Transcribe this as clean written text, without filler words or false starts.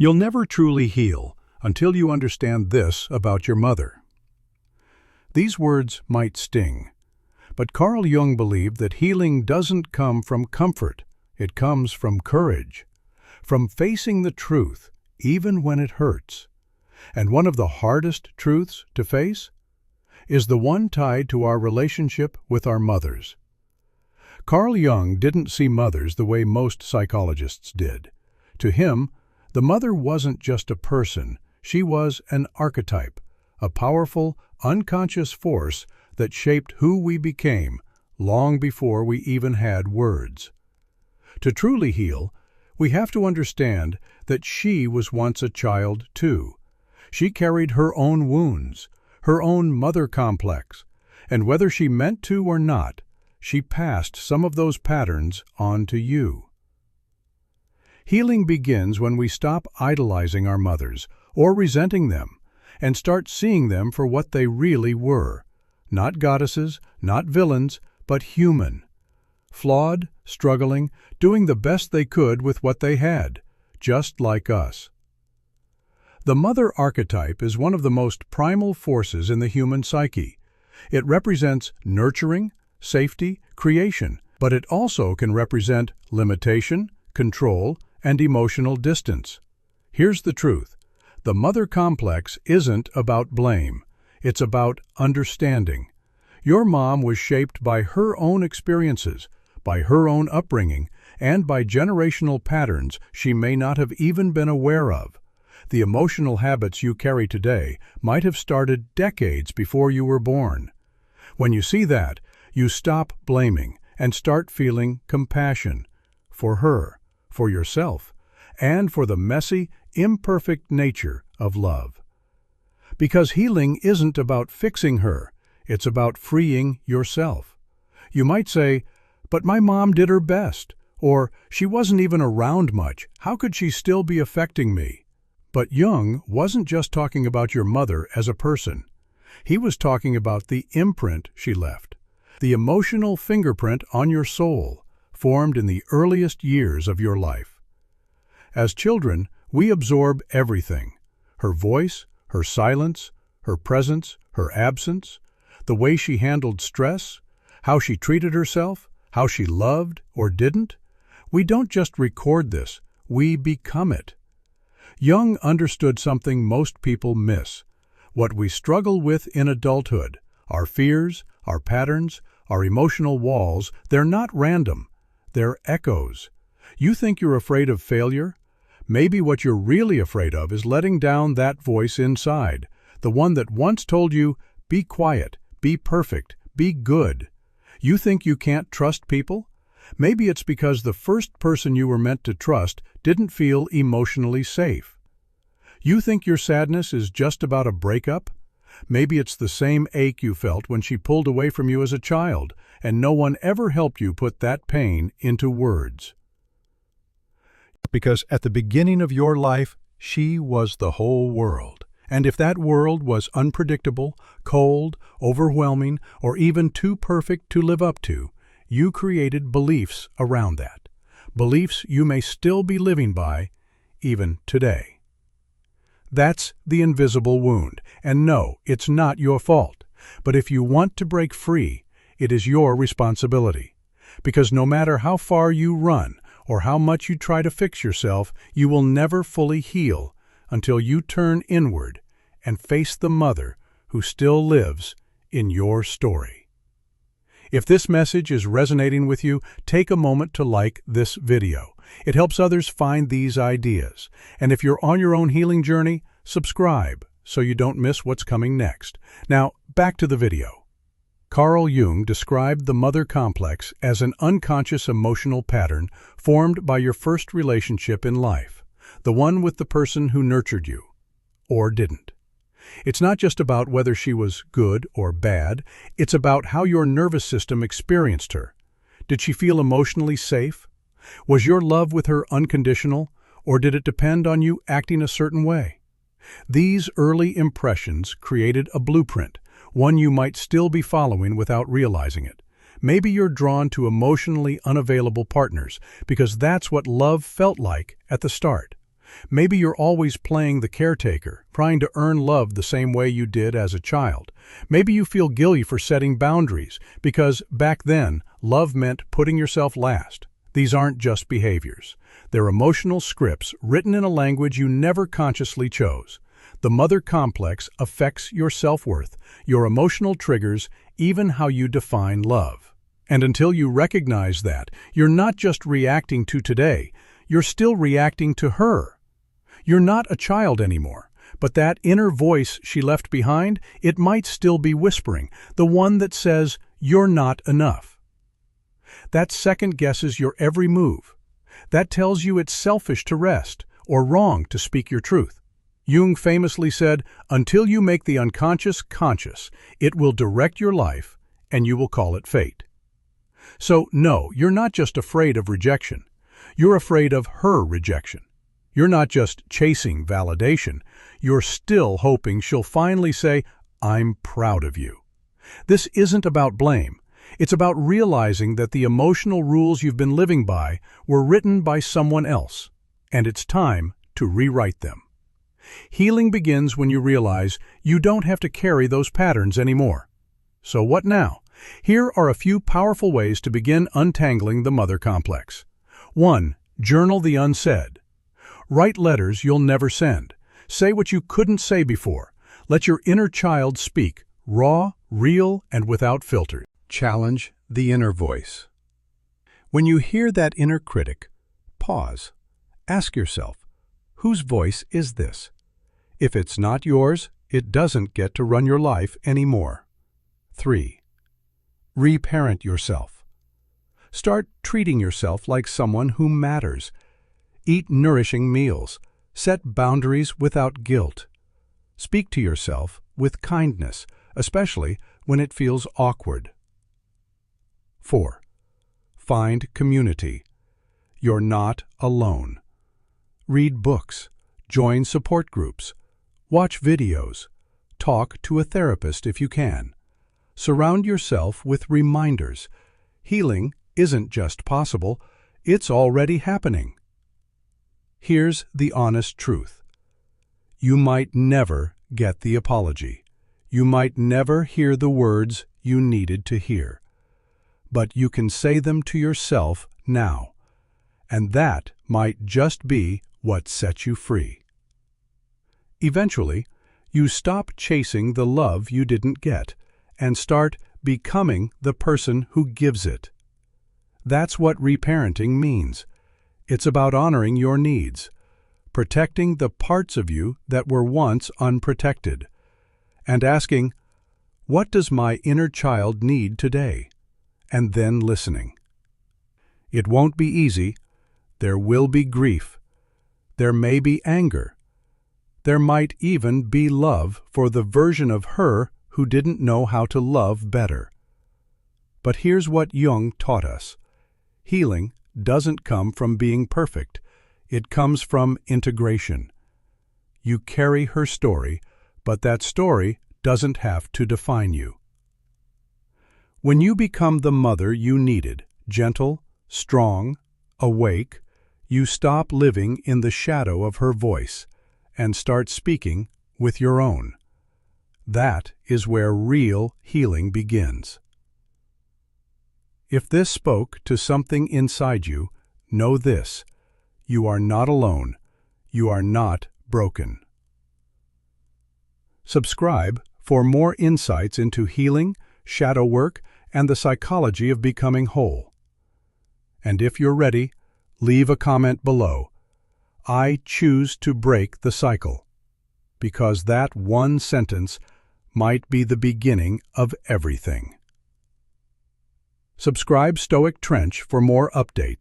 You'll never truly heal until you understand this about your mother. These words might sting, but Carl Jung believed that healing doesn't come from comfort, it comes from courage, from facing the truth, even when it hurts. And one of the hardest truths to face is the one tied to our relationship with our mothers. Carl Jung didn't see mothers the way most psychologists did. To him, the mother wasn't just a person, she was an archetype, a powerful, unconscious force that shaped who we became long before we even had words. To truly heal, we have to understand that she was once a child too. She carried her own wounds, her own mother complex, and whether she meant to or not, she passed some of those patterns on to you. Healing begins when we stop idolizing our mothers or resenting them and start seeing them for what they really were. Not goddesses, not villains, but human. Flawed, struggling, doing the best they could with what they had, just like us. The mother archetype is one of the most primal forces in the human psyche. It represents nurturing, safety, creation, but it also can represent limitation, control, and emotional distance. Here's the truth. The mother complex isn't about blame. It's about understanding. Your mom was shaped by her own experiences, by her own upbringing, and by generational patterns she may not have even been aware of. The emotional habits you carry today might have started decades before you were born. When you see that, you stop blaming and start feeling compassion for her, for yourself, and for the messy, imperfect nature of love. Because healing isn't about fixing her, it's about freeing yourself. You might say, "But my mom did her best," or "She wasn't even around much, how could she still be affecting me?" But Jung wasn't just talking about your mother as a person. He was talking about the imprint she left, the emotional fingerprint on your soul, formed in the earliest years of your life. As children, we absorb everything: her voice, her silence, her presence, her absence, the way she handled stress, how she treated herself, how she loved or didn't. We don't just record this, we become it. Jung understood something most people miss. What we struggle with in adulthood, our fears, our patterns, our emotional walls, they're not random. They're echoes. You think you're afraid of failure? Maybe what you're really afraid of is letting down that voice inside, the one that once told you, "Be quiet, be perfect, be good." You think you can't trust people? Maybe it's because the first person you were meant to trust didn't feel emotionally safe. You think your sadness is just about a breakup? Maybe it's the same ache you felt when she pulled away from you as a child, and no one ever helped you put that pain into words. Because at the beginning of your life, she was the whole world. And if that world was unpredictable, cold, overwhelming, or even too perfect to live up to, you created beliefs around that. Beliefs you may still be living by, even today. That's the invisible wound, and no, it's not your fault. But if you want to break free, it is your responsibility. Because no matter how far you run, or how much you try to fix yourself, you will never fully heal until you turn inward and face the mother who still lives in your story. If this message is resonating with you, take a moment to like this video. It helps others find these ideas. And if you're on your own healing journey, subscribe so you don't miss what's coming next. Now, back to the video. Carl Jung described the mother complex as an unconscious emotional pattern formed by your first relationship in life, the one with the person who nurtured you, or didn't. It's not just about whether she was good or bad, it's about how your nervous system experienced her. Did she feel emotionally safe? Was your love with her unconditional, or did it depend on you acting a certain way? These early impressions created a blueprint, one you might still be following without realizing it. Maybe you're drawn to emotionally unavailable partners because that's what love felt like at the start. Maybe you're always playing the caretaker, trying to earn love the same way you did as a child. Maybe you feel guilty for setting boundaries, because back then, love meant putting yourself last. These aren't just behaviors. They're emotional scripts written in a language you never consciously chose. The mother complex affects your self-worth, your emotional triggers, even how you define love. And until you recognize that, you're not just reacting to today, you're still reacting to her. You're not a child anymore, but that inner voice she left behind, it might still be whispering, the one that says, "You're not enough." That second guesses your every move. That tells you it's selfish to rest, or wrong to speak your truth. Jung famously said, "Until you make the unconscious conscious, it will direct your life, and you will call it fate." So, no, you're not just afraid of rejection. You're afraid of her rejection. You're not just chasing validation. You're still hoping she'll finally say, "I'm proud of you." This isn't about blame. It's about realizing that the emotional rules you've been living by were written by someone else, and it's time to rewrite them. Healing begins when you realize you don't have to carry those patterns anymore. So what now? Here are a few powerful ways to begin untangling the mother complex. 1. Journal the unsaid. Write letters you'll never send. Say what you couldn't say before. Let your inner child speak, raw, real, and without filters. Challenge the inner voice. When you hear that inner critic, pause. Ask yourself, whose voice is this? If it's not yours, it doesn't get to run your life anymore. 3. Reparent yourself. Start treating yourself like someone who matters. Eat nourishing meals. Set boundaries without guilt. Speak to yourself with kindness, especially when it feels awkward. 4. Find community. You're not alone. Read books. Join support groups. Watch videos. Talk to a therapist if you can. Surround yourself with reminders. Healing isn't just possible, it's already happening. Here's the honest truth. You might never get the apology. You might never hear the words you needed to hear. But you can say them to yourself now. And that might just be what sets you free. Eventually, you stop chasing the love you didn't get and start becoming the person who gives it. That's what reparenting means. It's about honoring your needs, protecting the parts of you that were once unprotected, and asking, what does my inner child need today? And then listening. It won't be easy. There will be grief. There may be anger. There might even be love for the version of her who didn't know how to love better. But here's what Jung taught us. Healing doesn't come from being perfect. It comes from integration. You carry her story, but that story doesn't have to define you. When you become the mother you needed, gentle, strong, awake, you stop living in the shadow of her voice and start speaking with your own. That is where real healing begins. If this spoke to something inside you, know this: you are not alone. You are not broken. Subscribe for more insights into healing, shadow work, and the psychology of becoming whole. And if you're ready, leave a comment below. I choose to break the cycle, because that one sentence might be the beginning of everything. Subscribe Stoic Trench for more updates.